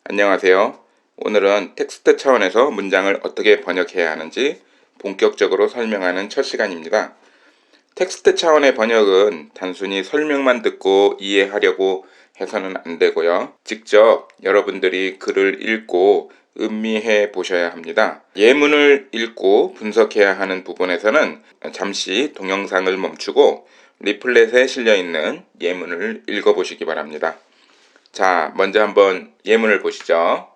안녕하세요. 오늘은 텍스트 차원에서 문장을 어떻게 번역해야 하는지 본격적으로 설명하는 첫 시간입니다. 텍스트 차원의 번역은 단순히 설명만 듣고 이해하려고 해서는 안 되고요. 직접 여러분들이 글을 읽고 음미해 보셔야 합니다. 예문을 읽고 분석해야 하는 부분에서는 잠시 동영상을 멈추고 리플렛에 실려 있는 예문을 읽어보시기 바랍니다. 자, 먼저 한번 예문을 보시죠.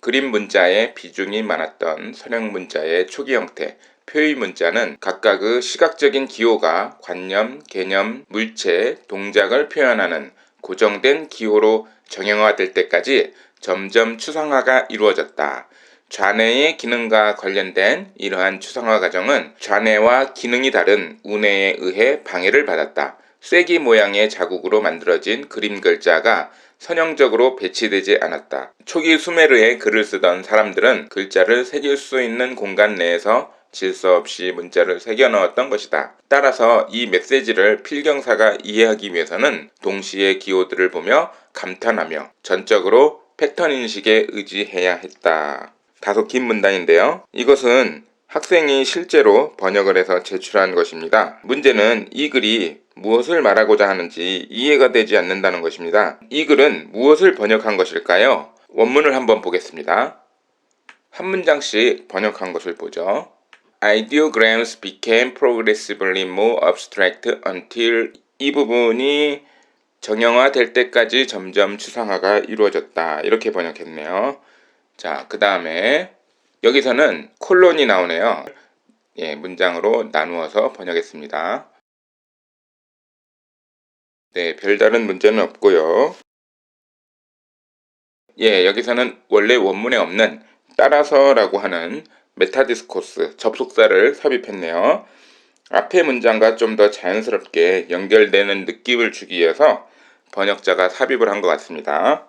그림 문자의 비중이 많았던 서령 문자의 초기 형태, 표의 문자는 각각의 시각적인 기호가 관념, 개념, 물체, 동작을 표현하는 고정된 기호로 정형화될 때까지 점점 추상화가 이루어졌다. 좌뇌의 기능과 관련된 이러한 추상화 과정은 좌뇌와 기능이 다른 우뇌에 의해 방해를 받았다. 쐐기 모양의 자국으로 만들어진 그림 글자가 선형적으로 배치되지 않았다. 초기 수메르에 글을 쓰던 사람들은 글자를 새길 수 있는 공간 내에서 질서 없이 문자를 새겨 넣었던 것이다. 따라서 이 메시지를 필경사가 이해하기 위해서는 동시에 기호들을 보며 감탄하며 전적으로 패턴 인식에 의지해야 했다. 다소 긴 문단인데요. 이것은 학생이 실제로 번역을 해서 제출한 것입니다. 문제는 이 글이 무엇을 말하고자 하는지 이해가 되지 않는다는 것입니다. 이 글은 무엇을 번역한 것일까요? 원문을 한번 보겠습니다. 한 문장씩 번역한 것을 보죠. Ideograms became progressively more abstract until 이 부분이 정형화될 때까지 점점 추상화가 이루어졌다. 이렇게 번역했네요. 자, 그 다음에 여기서는 콜론이 나오네요. 문장으로 나누어서 번역했습니다. 네, 별다른 문제는 없고요. 여기서는 원래 원문에 없는 따라서라고 하는 메타디스코스, 접속사를 삽입했네요. 앞의 문장과 좀 더 자연스럽게 연결되는 느낌을 주기 위해서 번역자가 삽입을 한 것 같습니다.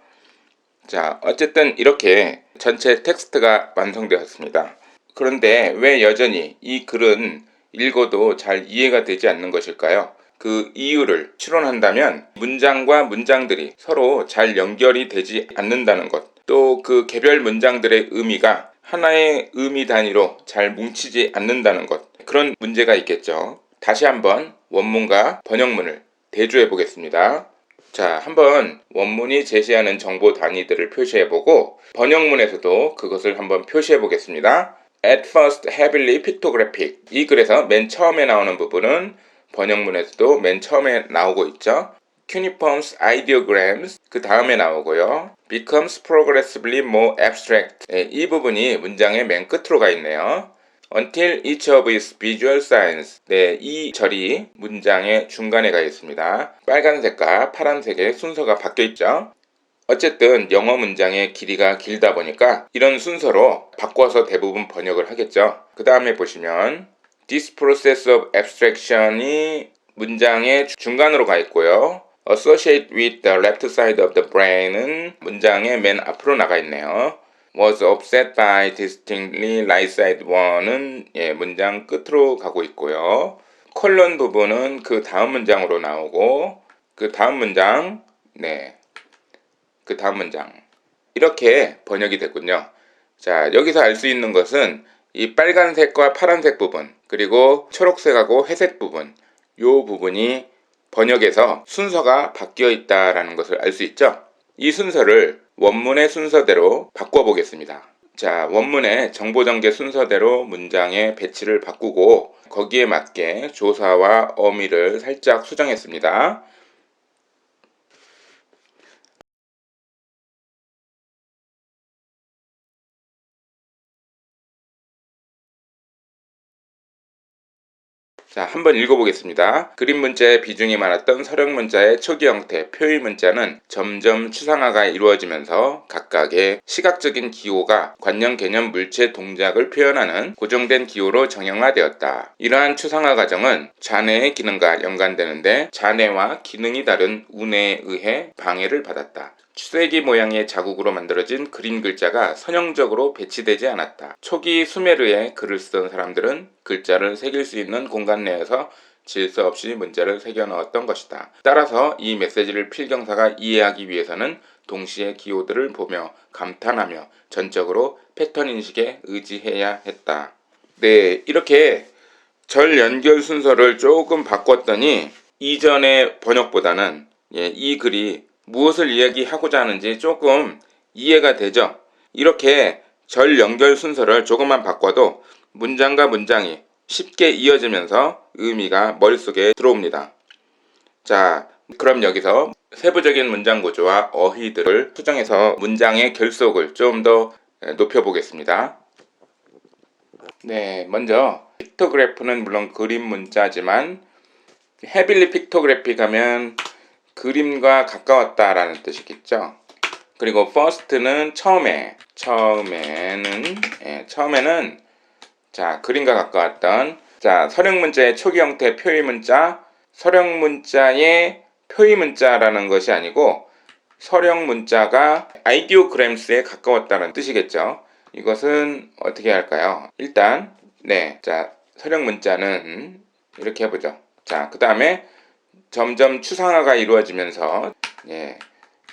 자, 어쨌든 이렇게 전체 텍스트가 완성되었습니다. 그런데 왜 여전히 이 글은 읽어도 잘 이해가 되지 않는 것일까요? 그 이유를 추론한다면 문장과 문장들이 서로 잘 연결이 되지 않는다는 것, 또 그 개별 문장들의 의미가 하나의 의미 단위로 잘 뭉치지 않는다는 것, 그런 문제가 있겠죠. 다시 한번 원문과 번역문을 대조해 보겠습니다. 자, 한번 원문이 제시하는 정보 단위들을 표시해보고 번역문에서도 그것을 한번 표시해보겠습니다. At first heavily pictographic. 이 글에서 맨 처음에 나오는 부분은 번역문에서도 맨 처음에 나오고 있죠. Cuneiform's ideograms 그 다음에 나오고요. Becomes progressively more abstract. 이 부분이 문장의 맨 끝으로 가 있네요. Until each of its visual signs. 이 절이 문장의 중간에 가 있습니다. 빨간색과 파란색의 순서가 바뀌어 있죠. 어쨌든 영어 문장의 길이가 길다 보니까 이런 순서로 바꿔서 대부분 번역을 하겠죠. 그 다음에 보시면 This process of abstraction이 문장의 중간으로 가 있고요. Associate with the left side of the brain은 문장의 맨 앞으로 나가 있네요. Was offset by distinctly right side one은 문장 끝으로 가고 있고요. 콜론 부분은 그 다음 문장으로 나오고 그 다음 문장, 그 다음 문장 이렇게 번역이 됐군요. 자, 여기서 알 수 있는 것은 이 빨간색과 파란색 부분 그리고 초록색하고 회색 부분 이 부분이 번역에서 순서가 바뀌어 있다라는 것을 알 수 있죠. 이 순서를 원문의 순서대로 바꿔보겠습니다. 자, 원문의 정보전개 순서대로 문장의 배치를 바꾸고 거기에 맞게 조사와 어미를 살짝 수정했습니다. 자, 한번 읽어보겠습니다. 그림 문자의 비중이 많았던 서령 문자의 초기 형태, 표의 문자는 점점 추상화가 이루어지면서 각각의 시각적인 기호가 관념, 개념, 물체, 동작을 표현하는 고정된 기호로 정형화되었다. 이러한 추상화 과정은 좌뇌의 기능과 연관되는데 좌뇌와 기능이 다른 우뇌에 의해 방해를 받았다. 쐐기 모양의 자국으로 만들어진 그림 글자가 선형적으로 배치되지 않았다. 초기 수메르에 글을 쓰던 사람들은 글자를 새길 수 있는 공간 내에서 질서 없이 문자를 새겨 넣었던 것이다. 따라서 이 메시지를 필경사가 이해하기 위해서는 동시에 기호들을 보며 감탄하며 전적으로 패턴 인식에 의지해야 했다. 네, 이렇게 절 연결 순서를 조금 바꿨더니 이전의 번역보다는 이 글이 무엇을 이야기하고자 하는지 조금 이해가 되죠. 이렇게 절 연결 순서를 조금만 바꿔도 문장과 문장이 쉽게 이어지면서 의미가 머릿속에 들어옵니다. 자, 그럼 여기서 세부적인 문장 구조와 어휘들을 수정해서 문장의 결속을 좀 더 높여보겠습니다. 네, 먼저 픽토그래프는 물론 그림 문자지만 헤빌리 픽토그래픽 하면 그림과 가까웠다라는 뜻이겠죠. 그리고 first는 처음에는 자, 그림과 가까웠던 자, 서령 문자의 초기 형태 표의 문자, 서령 문자의 표의 문자라는 것이 아니고 서령 문자가 아이디오그램스에 가까웠다는 뜻이겠죠. 이것은 어떻게 할까요? 일단 자, 서령 문자는 이렇게 해보죠. 자, 그 다음에 점점 추상화가 이루어지면서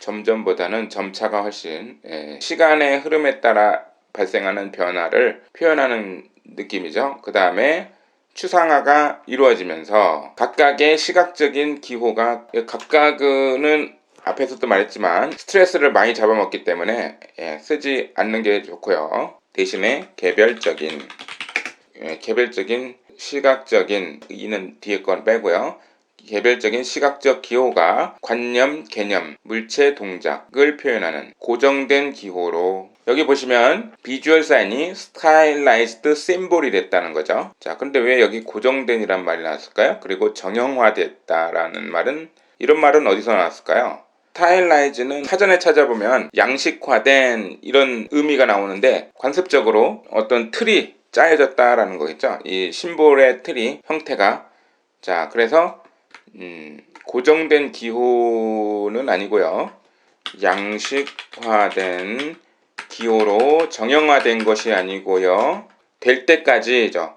점점보다는 점차가 훨씬 시간의 흐름에 따라 발생하는 변화를 표현하는 느낌이죠. 그 다음에 추상화가 이루어지면서 각각의 시각적인 기호가 각각은 앞에서도 말했지만 스트레스를 많이 잡아먹기 때문에 쓰지 않는 게 좋고요. 대신에 개별적인 시각적인 이는 뒤에 건 빼고요. 개별적인 시각적 기호가 관념, 개념, 물체, 동작을 표현하는 고정된 기호로 여기 보시면 비주얼 사인이 스타일라이즈드 심볼이 됐다는 거죠. 자, 근데 왜 여기 고정된이란 말이 나왔을까요? 그리고 정형화됐다라는 말은 이런 말은 어디서 나왔을까요? 스타일라이즈는 사전에 찾아보면 양식화된 이런 의미가 나오는데 관습적으로 어떤 틀이 짜여졌다라는 거겠죠. 이 심볼의 틀이 형태가 자, 그래서 고정된 기호는 아니고요. 양식화된 기호로 정형화된 것이 아니고요. 될 때까지죠.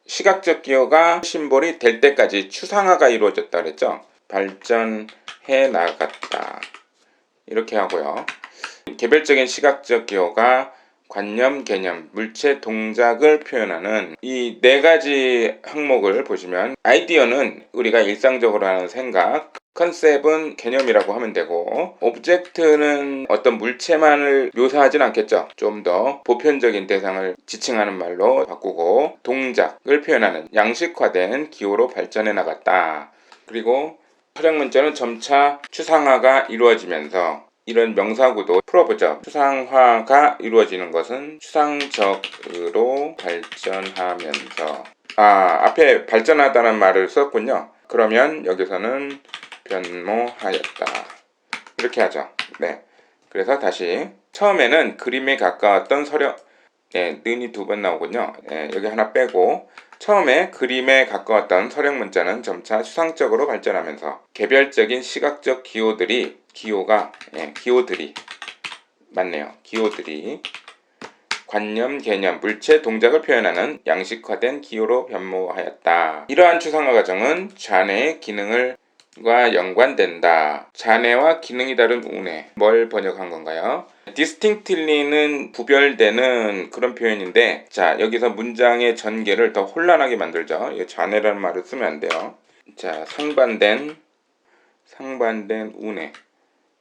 시각적 기호가 심볼이 될 때까지 추상화가 이루어졌다 그랬죠. 발전해 나갔다. 이렇게 하고요. 개별적인 시각적 기호가 관념, 개념, 물체, 동작을 표현하는 이 네 가지 항목을 보시면 아이디어는 우리가 일상적으로 하는 생각, 컨셉은 개념이라고 하면 되고 오브젝트는 어떤 물체만을 묘사하진 않겠죠. 좀 더 보편적인 대상을 지칭하는 말로 바꾸고 동작을 표현하는 양식화된 기호로 발전해 나갔다. 그리고 서령 문자는 점차 추상화가 이루어지면서 이런 명사구도 풀어보죠. 추상화가 이루어지는 것은 추상적으로 발전하면서 앞에 발전하다는 말을 썼군요. 그러면 여기서는 변모하였다. 이렇게 하죠. 네. 그래서 다시 처음에는 그림에 가까웠던 서령 는이 두 번 나오군요. 여기 하나 빼고 처음에 그림에 가까웠던 서령 문자는 점차 추상적으로 발전하면서 개별적인 시각적 기호들이 관념, 개념, 물체, 동작을 표현하는 양식화된 기호로 변모하였다. 이러한 추상화 과정은 좌뇌의 기능과 연관된다. 좌뇌와 기능이 다른 우뇌. 뭘 번역한 건가요? distinctly는 구별되는 그런 표현인데 자, 여기서 문장의 전개를 더 혼란하게 만들죠. 이 좌뇌라는 말을 쓰면 안 돼요. 자, 상반된 우뇌.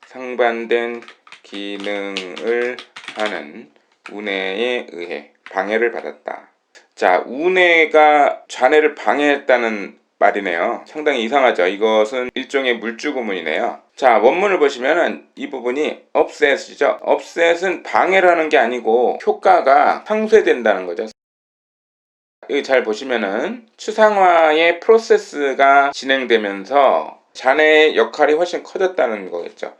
상반된 기능을 하는 우뇌에 의해 방해를 받았다. 자, 우뇌가 좌뇌를 방해했다는 말이네요. 상당히 이상하죠. 이것은 일종의 물주구문이네요. 자, 원문을 보시면은 이 부분이 upset이죠. upset은 방해라는 게 아니고 효과가 상쇄된다는 거죠. 여기 잘 보시면은 추상화의 프로세스가 진행되면서 좌뇌의 역할이 훨씬 커졌다는 거겠죠.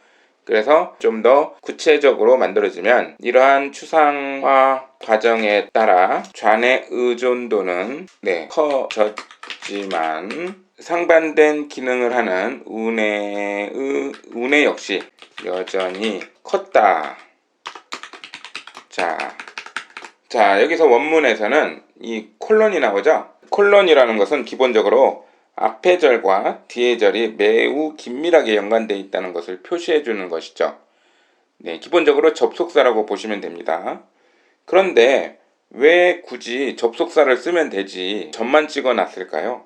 그래서 좀 더 구체적으로 만들어지면 이러한 추상화 과정에 따라 좌뇌 의존도는 커졌지만 상반된 기능을 하는 우뇌 역시 여전히 컸다. 자, 여기서 원문에서는 이 콜론이 나오죠. 콜론이라는 것은 기본적으로 앞의 절과 뒤의 절이 매우 긴밀하게 연관되어 있다는 것을 표시해 주는 것이죠. 네, 기본적으로 접속사라고 보시면 됩니다. 그런데 왜 굳이 접속사를 쓰면 되지 점만 찍어 놨을까요?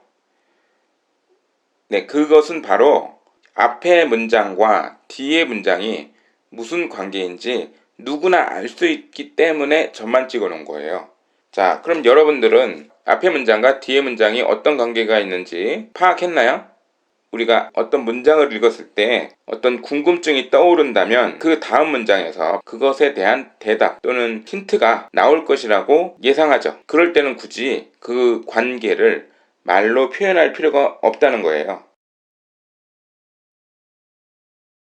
네, 그것은 바로 앞의 문장과 뒤의 문장이 무슨 관계인지 누구나 알 수 있기 때문에 점만 찍어 놓은 거예요. 자, 그럼 여러분들은 앞의 문장과 뒤의 문장이 어떤 관계가 있는지 파악했나요? 우리가 어떤 문장을 읽었을 때 어떤 궁금증이 떠오른다면 그 다음 문장에서 그것에 대한 대답 또는 힌트가 나올 것이라고 예상하죠. 그럴 때는 굳이 그 관계를 말로 표현할 필요가 없다는 거예요.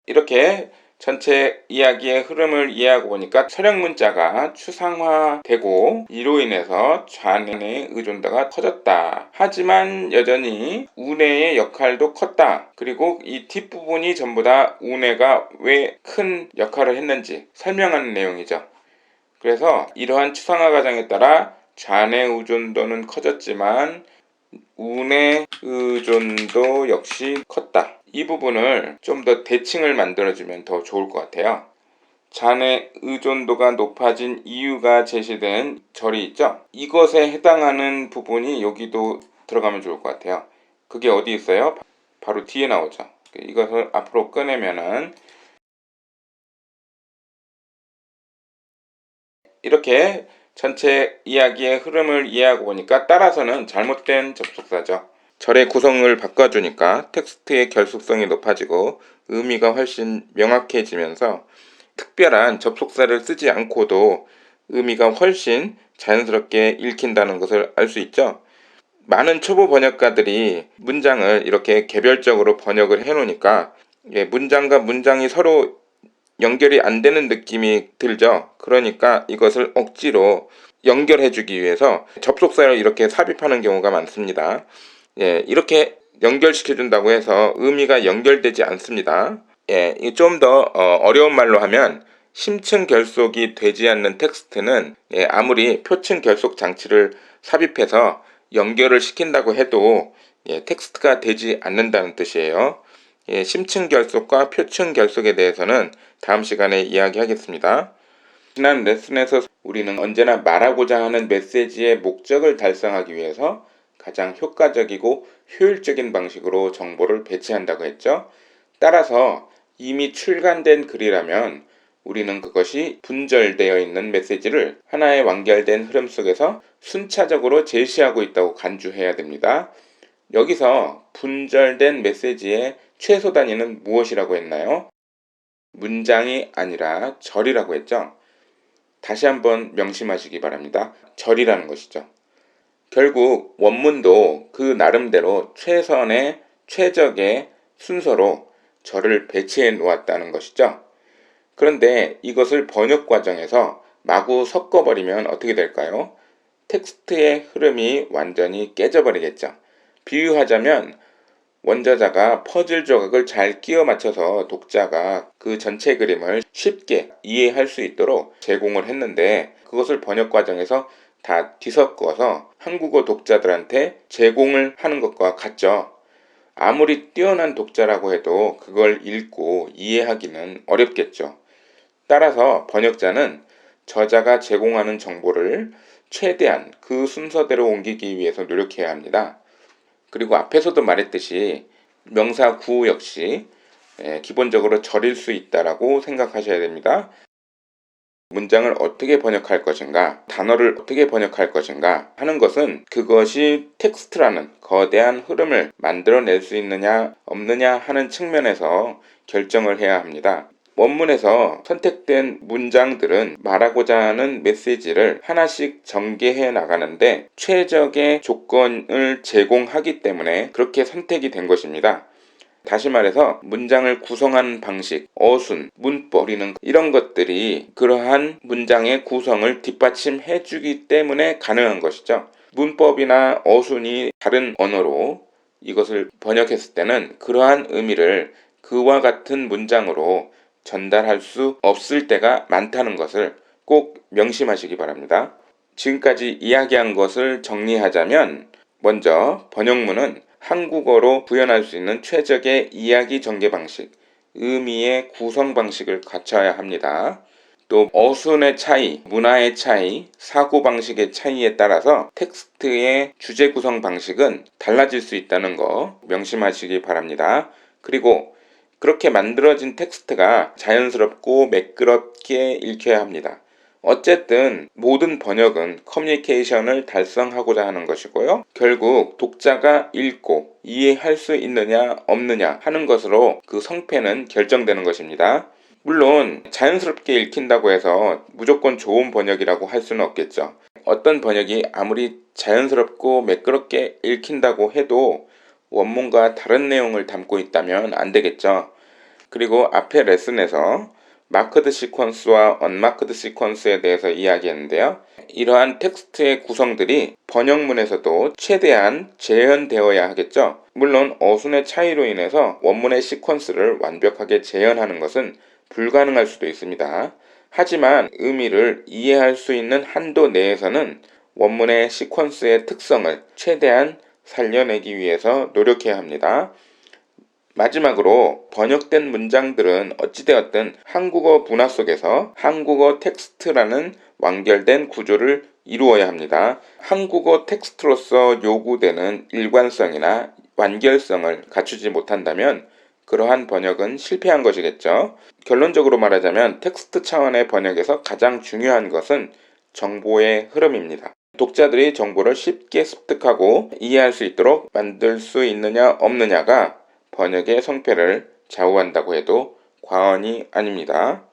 이렇게 전체 이야기의 흐름을 이해하고 보니까 철학 문자가 추상화되고 이로 인해서 좌뇌의 의존도가 커졌다. 하지만 여전히 우뇌의 역할도 컸다. 그리고 이 뒷부분이 전부 다 우뇌가 왜 큰 역할을 했는지 설명하는 내용이죠. 그래서 이러한 추상화 과정에 따라 좌뇌 의존도는 커졌지만 운의 의존도 역시 컸다. 이 부분을 좀 더 대칭을 만들어주면 더 좋을 것 같아요. 잔의 의존도가 높아진 이유가 제시된 절이 있죠? 이것에 해당하는 부분이 여기도 들어가면 좋을 것 같아요. 그게 어디 있어요? 바로 뒤에 나오죠. 이것을 앞으로 꺼내면은 이렇게 전체 이야기의 흐름을 이해하고 보니까 따라서는 잘못된 접속사죠. 절의 구성을 바꿔주니까 텍스트의 결속성이 높아지고 의미가 훨씬 명확해지면서 특별한 접속사를 쓰지 않고도 의미가 훨씬 자연스럽게 읽힌다는 것을 알 수 있죠. 많은 초보 번역가들이 문장을 이렇게 개별적으로 번역을 해놓으니까 문장과 문장이 서로 연결이 안 되는 느낌이 들죠. 그러니까 이것을 억지로 연결해주기 위해서 접속사를 이렇게 삽입하는 경우가 많습니다. 이렇게 연결시켜준다고 해서 의미가 연결되지 않습니다. 좀 더 어려운 말로 하면 심층 결속이 되지 않는 텍스트는 아무리 표층 결속 장치를 삽입해서 연결을 시킨다고 해도 텍스트가 되지 않는다는 뜻이에요. 심층 결속과 표층 결속에 대해서는 다음 시간에 이야기하겠습니다. 지난 레슨에서 우리는 언제나 말하고자 하는 메시지의 목적을 달성하기 위해서 가장 효과적이고 효율적인 방식으로 정보를 배치한다고 했죠. 따라서 이미 출간된 글이라면 우리는 그것이 분절되어 있는 메시지를 하나의 완결된 흐름 속에서 순차적으로 제시하고 있다고 간주해야 됩니다. 여기서 분절된 메시지의 최소 단위는 무엇이라고 했나요? 문장이 아니라 절이라고 했죠. 다시 한번 명심하시기 바랍니다. 절이라는 것이죠. 결국 원문도 그 나름대로 최선의 최적의 순서로 절을 배치해 놓았다는 것이죠. 그런데 이것을 번역 과정에서 마구 섞어버리면 어떻게 될까요? 텍스트의 흐름이 완전히 깨져버리겠죠. 비유하자면 원저자가 퍼즐 조각을 잘 끼워 맞춰서 독자가 그 전체 그림을 쉽게 이해할 수 있도록 제공을 했는데 그것을 번역 과정에서 다 뒤섞어서 한국어 독자들한테 제공을 하는 것과 같죠. 아무리 뛰어난 독자라고 해도 그걸 읽고 이해하기는 어렵겠죠. 따라서 번역자는 저자가 제공하는 정보를 최대한 그 순서대로 옮기기 위해서 노력해야 합니다. 그리고 앞에서도 말했듯이 명사 구호 역시 기본적으로 절일 수 있다라고 생각하셔야 됩니다. 문장을 어떻게 번역할 것인가, 단어를 어떻게 번역할 것인가 하는 것은 그것이 텍스트라는 거대한 흐름을 만들어낼 수 있느냐 없느냐 하는 측면에서 결정을 해야 합니다. 원문에서 선택된 문장들은 말하고자 하는 메시지를 하나씩 전개해 나가는데 최적의 조건을 제공하기 때문에 그렇게 선택이 된 것입니다. 다시 말해서 문장을 구성하는 방식, 어순, 문법, 우리는 이런 것들이 그러한 문장의 구성을 뒷받침해 주기 때문에 가능한 것이죠. 문법이나 어순이 다른 언어로 이것을 번역했을 때는 그러한 의미를 그와 같은 문장으로 전달할 수 없을 때가 많다는 것을 꼭 명심하시기 바랍니다. 지금까지 이야기한 것을 정리하자면 먼저 번역문은 한국어로 구현할 수 있는 최적의 이야기 전개 방식, 의미의 구성 방식을 갖춰야 합니다. 또 어순의 차이, 문화의 차이, 사고방식의 차이에 따라서 텍스트의 주제 구성 방식은 달라질 수 있다는 거 명심하시기 바랍니다. 그리고 그렇게 만들어진 텍스트가 자연스럽고 매끄럽게 읽혀야 합니다. 어쨌든 모든 번역은 커뮤니케이션을 달성하고자 하는 것이고요. 결국 독자가 읽고 이해할 수 있느냐 없느냐 하는 것으로 그 성패는 결정되는 것입니다. 물론 자연스럽게 읽힌다고 해서 무조건 좋은 번역이라고 할 수는 없겠죠. 어떤 번역이 아무리 자연스럽고 매끄럽게 읽힌다고 해도 원문과 다른 내용을 담고 있다면 안 되겠죠. 그리고 앞에 레슨에서 마크드 시퀀스와 언마크드 시퀀스에 대해서 이야기했는데요. 이러한 텍스트의 구성들이 번역문에서도 최대한 재현되어야 하겠죠. 물론 어순의 차이로 인해서 원문의 시퀀스를 완벽하게 재현하는 것은 불가능할 수도 있습니다. 하지만 의미를 이해할 수 있는 한도 내에서는 원문의 시퀀스의 특성을 최대한 살려내기 위해서 노력해야 합니다. 마지막으로 번역된 문장들은 어찌되었든 한국어 문화 속에서 한국어 텍스트라는 완결된 구조를 이루어야 합니다. 한국어 텍스트로서 요구되는 일관성이나 완결성을 갖추지 못한다면 그러한 번역은 실패한 것이겠죠. 결론적으로 말하자면 텍스트 차원의 번역에서 가장 중요한 것은 정보의 흐름입니다. 독자들이 정보를 쉽게 습득하고 이해할 수 있도록 만들 수 있느냐 없느냐가 번역의 성패를 좌우한다고 해도 과언이 아닙니다.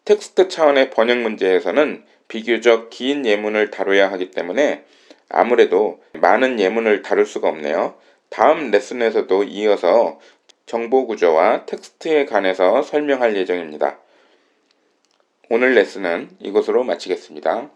텍스트 차원의 번역 문제에서는 비교적 긴 예문을 다뤄야 하기 때문에 아무래도 많은 예문을 다룰 수가 없네요. 다음 레슨에서도 이어서 정보 구조와 텍스트에 관해서 설명할 예정입니다. 오늘 레슨은 이것으로 마치겠습니다.